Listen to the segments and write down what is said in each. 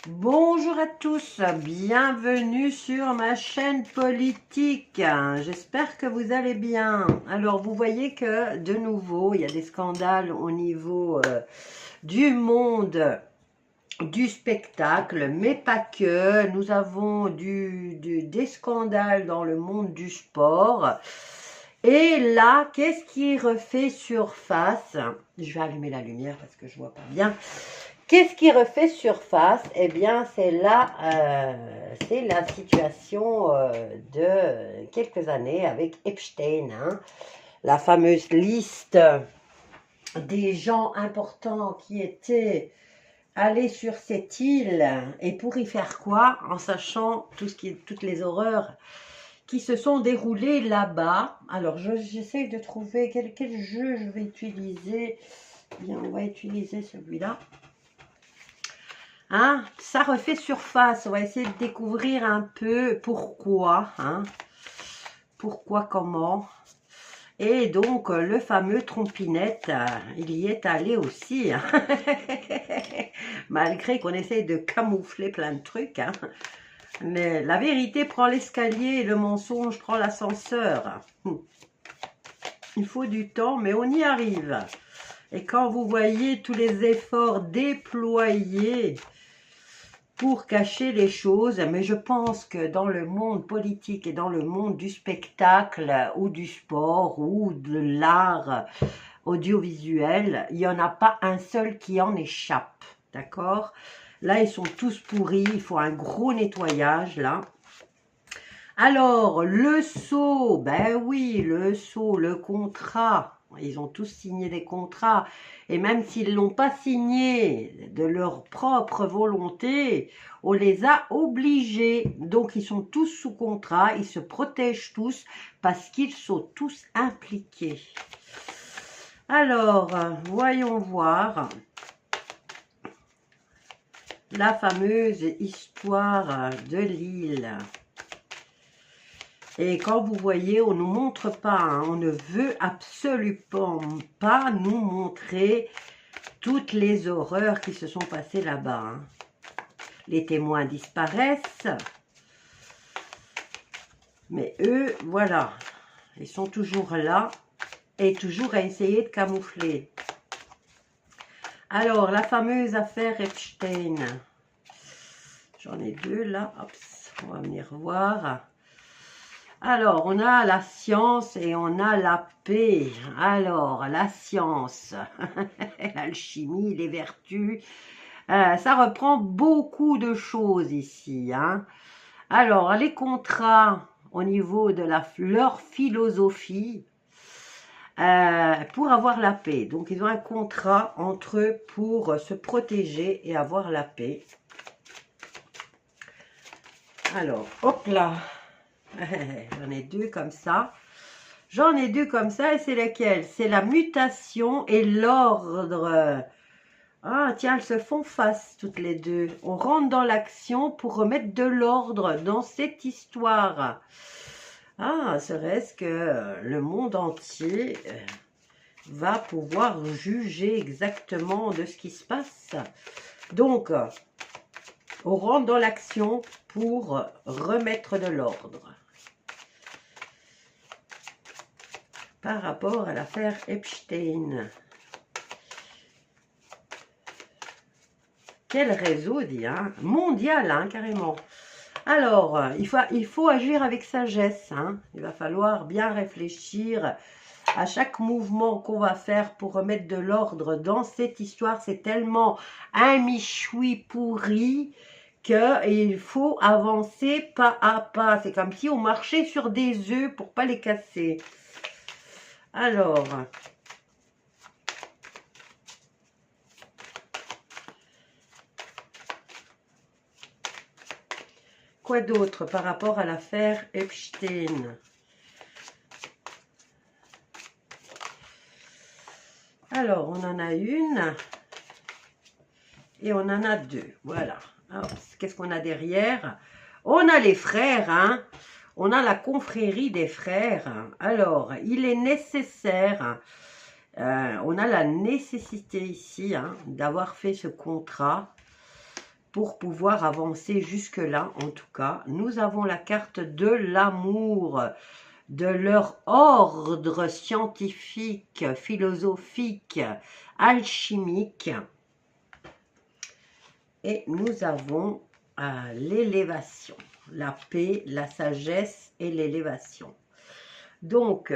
Bonjour à tous, bienvenue sur ma chaîne politique. J'espère que vous allez bien. Alors vous voyez que de nouveau il y a des scandales au niveau du monde du spectacle, mais pas que. Nous avons des scandales dans le monde du sport. Et là, qu'est-ce qui refait surface? Je vais allumer la lumière parce que je vois pas bien. Qu'est-ce qui refait surface? Eh bien, c'est la situation de quelques années avec Epstein, hein, la fameuse liste des gens importants qui étaient allés sur cette île et pour y faire quoi? En sachant toutes les horreurs qui se sont déroulées là-bas. Alors, j'essaie de trouver quel jeu je vais utiliser. Bien, on va utiliser celui-là. Hein, ça refait surface, on va essayer de découvrir un peu pourquoi, hein, pourquoi, comment. Et donc, le fameux Trompinette, il y est allé aussi, hein. Malgré qu'on essaye de camoufler plein de trucs. Hein. Mais la vérité prend l'escalier et le mensonge prend l'ascenseur. Il faut du temps, mais on y arrive. Et quand vous voyez tous les efforts déployés pour cacher les choses, mais je pense que dans le monde politique et dans le monde du spectacle ou du sport ou de l'art audiovisuel, il n'y en a pas un seul qui en échappe, d'accord? Là, ils sont tous pourris, il faut un gros nettoyage, là. Alors, le sceau, ben oui, le sceau, le contrat, ils ont tous signé des contrats, et même s'ils ne l'ont pas signé de leur propre volonté, on les a obligés. Donc, ils sont tous sous contrat, ils se protègent tous, parce qu'ils sont tous impliqués. Alors, voyons voir la fameuse histoire de l'île. Et quand vous voyez, on ne nous montre pas, hein, on ne veut absolument pas nous montrer toutes les horreurs qui se sont passées là-bas. Hein. Les témoins disparaissent, mais eux, voilà, ils sont toujours là et toujours à essayer de camoufler. Alors, la fameuse affaire Epstein. J'en ai deux là, hop, on va venir voir. Alors, on a la science et on a la paix. Alors, la science, l'alchimie, les vertus, ça reprend beaucoup de choses ici. Hein. Alors, les contrats au niveau de leur philosophie pour avoir la paix. Donc, ils ont un contrat entre eux pour se protéger et avoir la paix. Alors, hop là. J'en ai deux comme ça. J'en ai deux comme ça et c'est lesquels? C'est la mutation et l'ordre. Ah tiens, elles se font face toutes les deux. On rentre dans l'action pour remettre de l'ordre dans cette histoire. Ah, serait-ce que le monde entier va pouvoir juger exactement de ce qui se passe. Donc, on rentre dans l'action pour remettre de l'ordre. Par rapport à l'affaire Epstein. Quel réseau, dit, hein? Mondial, hein, carrément. Alors, il faut agir avec sagesse. Hein. Il va falloir bien réfléchir à chaque mouvement qu'on va faire pour remettre de l'ordre dans cette histoire. C'est tellement un michoui pourri qu'il faut avancer pas à pas. C'est comme si on marchait sur des œufs pour pas les casser. Alors, quoi d'autre par rapport à l'affaire Epstein? Alors, on en a une et on en a deux. Voilà. Qu'est-ce qu'on a derrière? On a les frères, hein. On a la confrérie des frères. Alors, il est nécessaire, on a la nécessité ici, hein, d'avoir fait ce contrat pour pouvoir avancer jusque-là, en tout cas. Nous avons la carte de l'amour, de leur ordre scientifique, philosophique, alchimique. Et nous avons l'élévation, la paix, la sagesse et l'élévation. Donc,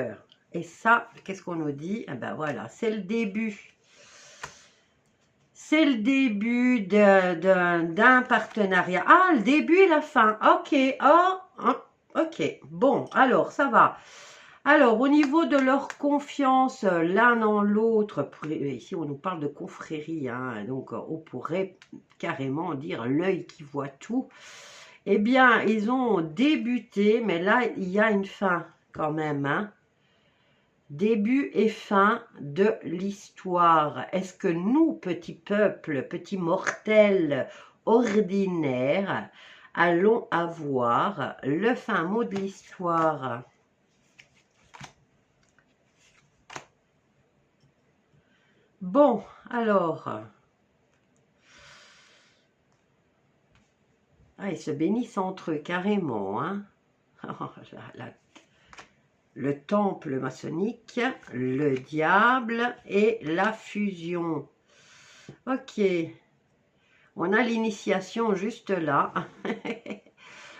et ça, qu'est-ce qu'on nous dit? Eh ben voilà, c'est le début. C'est le début d'un partenariat. Ah, le début et la fin. Ok, oh, ok. Bon, alors, ça va. Alors, au niveau de leur confiance l'un en l'autre, ici on nous parle de confrérie, hein, donc on pourrait carrément dire l'œil qui voit tout. Eh bien, ils ont débuté, mais là, il y a une fin quand même, hein. Début et fin de l'histoire. Est-ce que nous, petits peuples, petits mortels ordinaires, allons avoir le fin mot de l'histoire? Bon, alors... Ah, ils se bénissent entre eux, carrément, hein. Le temple maçonnique, le diable et la fusion. Ok. On a l'initiation juste là.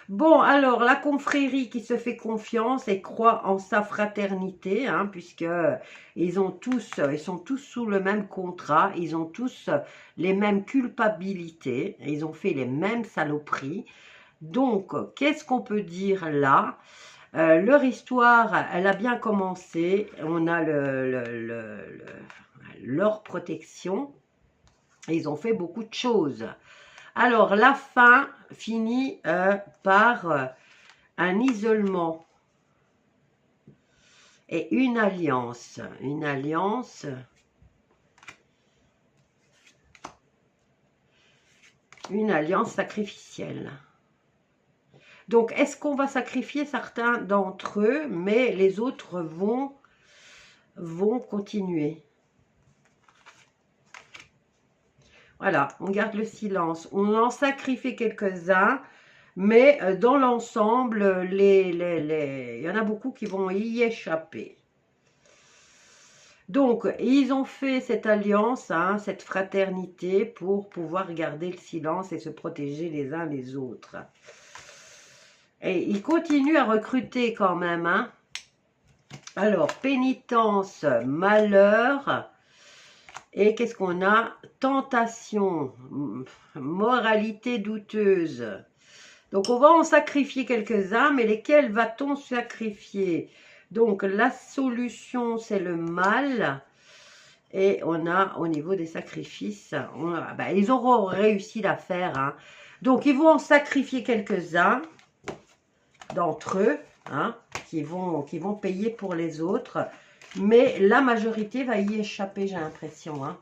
Bon, alors, la confrérie qui se fait confiance et croit en sa fraternité, hein, puisque ils sont tous sous le même contrat, ils ont tous les mêmes culpabilités, ils ont fait les mêmes saloperies. Donc, qu'est-ce qu'on peut dire là? Leur histoire, elle a bien commencé. On a leur protection. Ils ont fait beaucoup de choses. Alors, la fin finit par un isolement et une alliance. Une alliance sacrificielle. Donc, est-ce qu'on va sacrifier certains d'entre eux, mais les autres vont continuer? Voilà, on garde le silence. On en sacrifie quelques-uns, mais dans l'ensemble, il y en a beaucoup qui vont y échapper. Donc, ils ont fait cette alliance, hein, cette fraternité, pour pouvoir garder le silence et se protéger les uns les autres. Et ils continuent à recruter quand même, hein. Alors, pénitence, malheur, et qu'est-ce qu'on a? Tentation, moralité douteuse. Donc, on va en sacrifier quelques-uns, mais lesquels va-t-on sacrifier? Donc, la solution, c'est le mal. Et on a, au niveau des sacrifices, ils auront réussi l'affaire, hein. Donc, ils vont en sacrifier quelques-uns d'entre eux, hein, qui vont payer pour les autres. Mais la majorité va y échapper, j'ai l'impression, hein.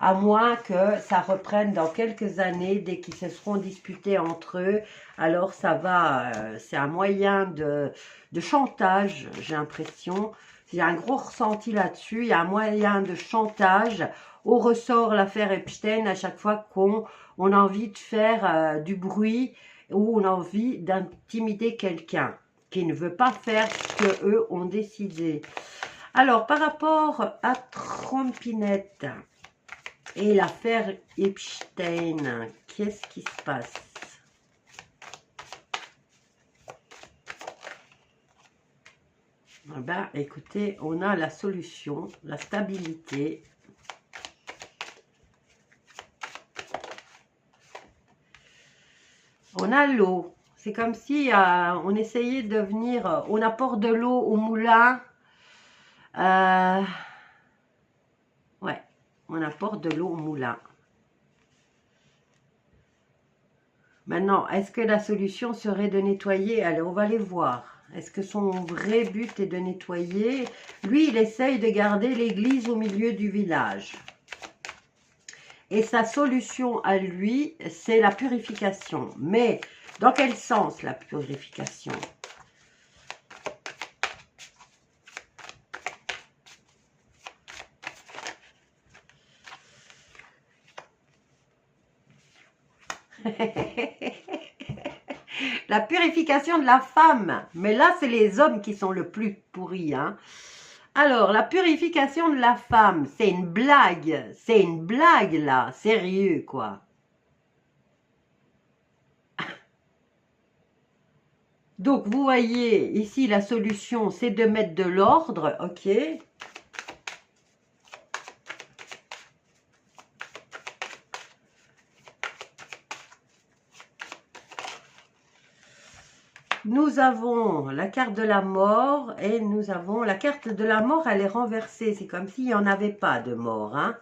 À moins que ça reprenne dans quelques années, dès qu'ils se seront disputés entre eux. Alors ça va, c'est un moyen de chantage, j'ai l'impression. Il y a un gros ressenti là-dessus. Il y a un moyen de chantage. Au ressort l'affaire Epstein à chaque fois qu'on a envie de faire du bruit ou on a envie d'intimider quelqu'un qui ne veut pas faire ce qu'eux ont décidé. Alors, par rapport à Trompinette et l'affaire Epstein, qu'est-ce qui se passe? Ben, écoutez, on a la solution, la stabilité. On a l'eau. C'est comme si on essayait de venir, on apporte de l'eau au moulin. Ouais, on apporte de l'eau au moulin. Maintenant, est-ce que la solution serait de nettoyer? Allez, on va les voir. Est-ce que son vrai but est de nettoyer? Lui, il essaye de garder l'église au milieu du village. Et sa solution à lui, c'est la purification. Mais dans quel sens la purification? La purification de la femme. Mais là, c'est les hommes qui sont le plus pourris. Hein. Alors, la purification de la femme, c'est une blague. C'est une blague, là. Sérieux, quoi. Donc, vous voyez, ici, la solution, c'est de mettre de l'ordre. OK. Nous avons la carte de la mort et nous avons la carte de la mort, elle est renversée. C'est comme s'il n'y en avait pas de mort. Hein.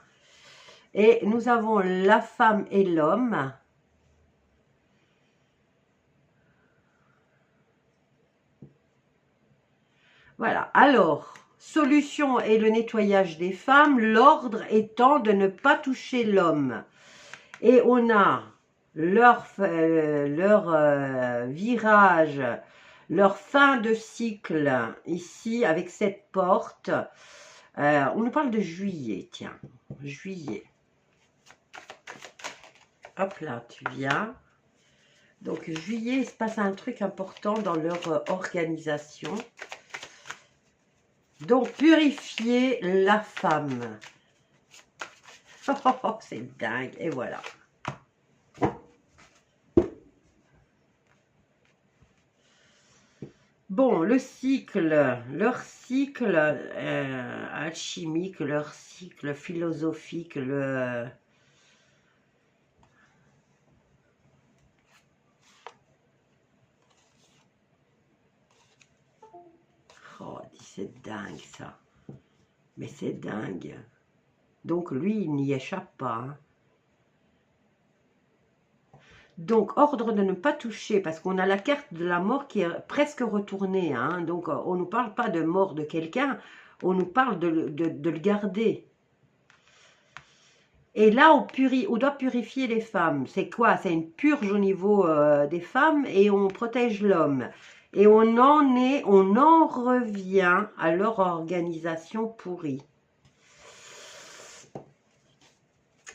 Et nous avons la femme et l'homme. Voilà. Alors, solution est le nettoyage des femmes, l'ordre étant de ne pas toucher l'homme. Et on a leur virage, leur fin de cycle, ici, avec cette porte. On nous parle de juillet, tiens, juillet. Hop là, tu viens. Donc, juillet, il se passe un truc important dans leur organisation. Donc, purifier la femme. Oh, c'est dingue, et voilà. Bon, le cycle, leur cycle alchimique, leur cycle philosophique, le... Oh, c'est dingue ça. Mais c'est dingue. Donc lui, il n'y échappe pas. Hein. Donc, ordre de ne pas toucher, parce qu'on a la carte de la mort qui est presque retournée. Hein. Donc, on ne nous parle pas de mort de quelqu'un, on nous parle de le garder. Et là, on doit purifier les femmes. C'est quoi? C'est une purge au niveau des femmes et on protège l'homme. Et on en revient à leur organisation pourrie.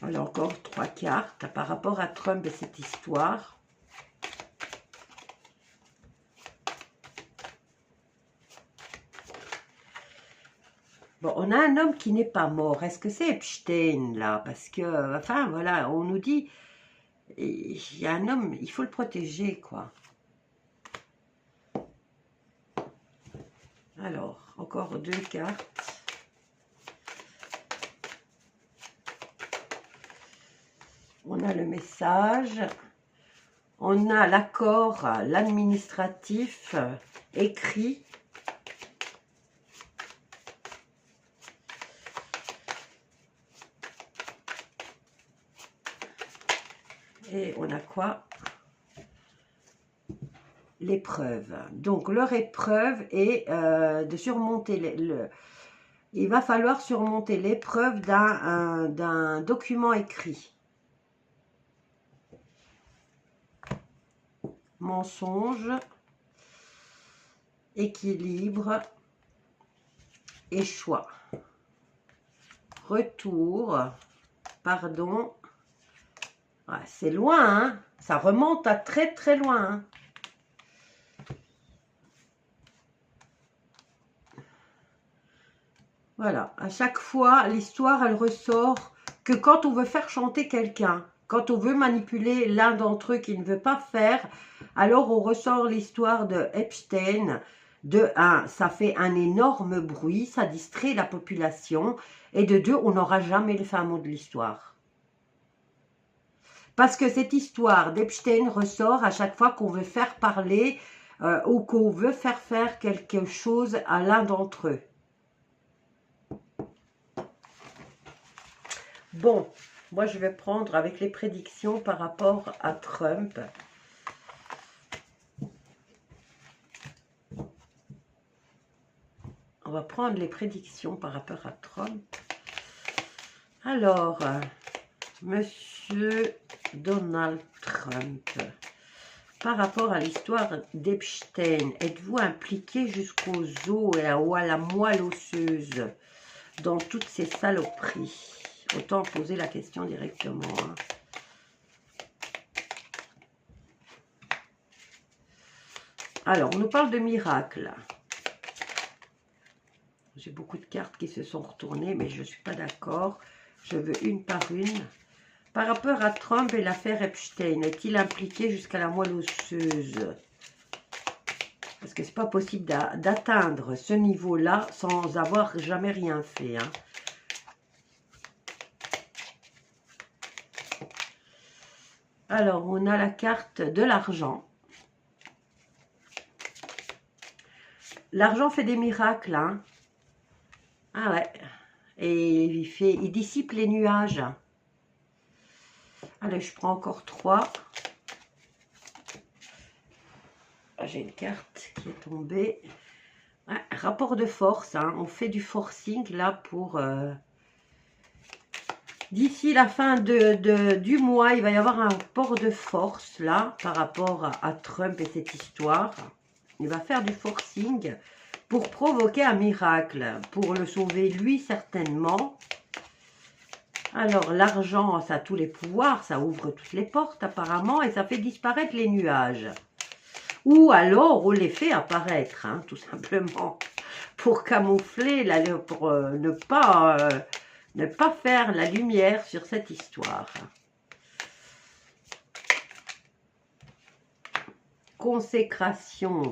Alors, encore 3 cartes par rapport à Trump et cette histoire. Bon, on a un homme qui n'est pas mort. Est-ce que c'est Epstein, là? Parce que, enfin, voilà, on nous dit, il y a un homme, il faut le protéger, quoi. Alors, encore 2 cartes. On a le message. On a l'accord, l'administratif, écrit. Et on a quoi? L'épreuve. Donc, leur épreuve est de surmonter il va falloir surmonter l'épreuve d'un document écrit. Mensonge, équilibre et choix. Retour, pardon. Ouais, c'est loin, hein? Ça remonte à très très loin. Hein? Voilà, à chaque fois, l'histoire, elle ressort que quand on veut faire chanter quelqu'un, quand on veut manipuler l'un d'entre eux qui ne veut pas faire, alors on ressort l'histoire de Epstein. De 1, ça fait un énorme bruit, ça distrait la population. Et de 2, on n'aura jamais le fin mot de l'histoire. Parce que cette histoire d'Epstein ressort à chaque fois qu'on veut faire parler ou qu'on veut faire quelque chose à l'un d'entre eux. Bon, moi je vais prendre avec les prédictions par rapport à Trump. On va prendre les prédictions par rapport à Trump. Alors, Monsieur Donald Trump, par rapport à l'histoire d'Epstein, êtes-vous impliqué jusqu'aux os et à la moelle osseuse dans toutes ces saloperies? Autant poser la question directement. Hein. Alors, on nous parle de miracle. J'ai beaucoup de cartes qui se sont retournées, mais je ne suis pas d'accord. Je veux une par une. Par rapport à Trump et l'affaire Epstein, est-il impliqué jusqu'à la moelle osseuse? Parce que c'est pas possible d'atteindre ce niveau-là sans avoir jamais rien fait. Hein. Alors, on a la carte de l'argent. L'argent fait des miracles. Hein. Ah ouais. Et il dissipe les nuages. Allez, je prends encore 3. J'ai une carte qui est tombée. Ouais, rapport de force. Hein. On fait du forcing là pour... D'ici la fin du mois, il va y avoir un rapport de force là par rapport à Trump et cette histoire. Il va faire du forcing pour provoquer un miracle, pour le sauver lui certainement. Alors l'argent, ça a tous les pouvoirs, ça ouvre toutes les portes apparemment et ça fait disparaître les nuages. Ou alors on les fait apparaître, hein, tout simplement, pour camoufler, pour ne pas faire la lumière sur cette histoire. Consécration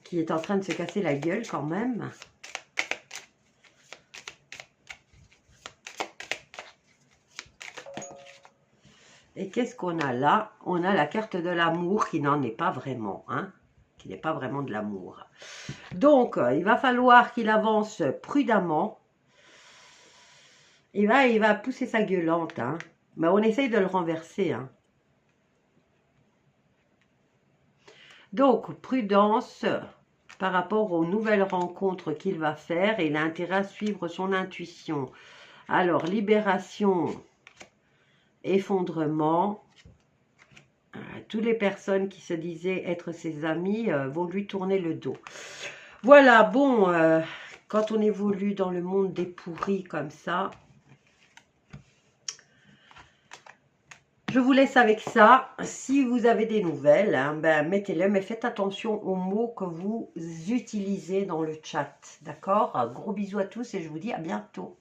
qui est en train de se casser la gueule quand même. Et qu'est-ce qu'on a là? On a la carte de l'amour qui n'en est pas vraiment, hein, qui n'est pas vraiment de l'amour. Donc, il va falloir qu'il avance prudemment. Il va pousser sa gueulante, hein. Mais on essaye de le renverser, hein. Donc, prudence par rapport aux nouvelles rencontres qu'il va faire. Et il a intérêt à suivre son intuition. Alors, libération, effondrement. Toutes les personnes qui se disaient être ses amis vont lui tourner le dos. Voilà, bon, quand on évolue dans le monde des pourris comme ça, je vous laisse avec ça. Si vous avez des nouvelles, hein, ben, mettez-les, mais faites attention aux mots que vous utilisez dans le chat. D'accord? Gros bisous à tous et je vous dis à bientôt.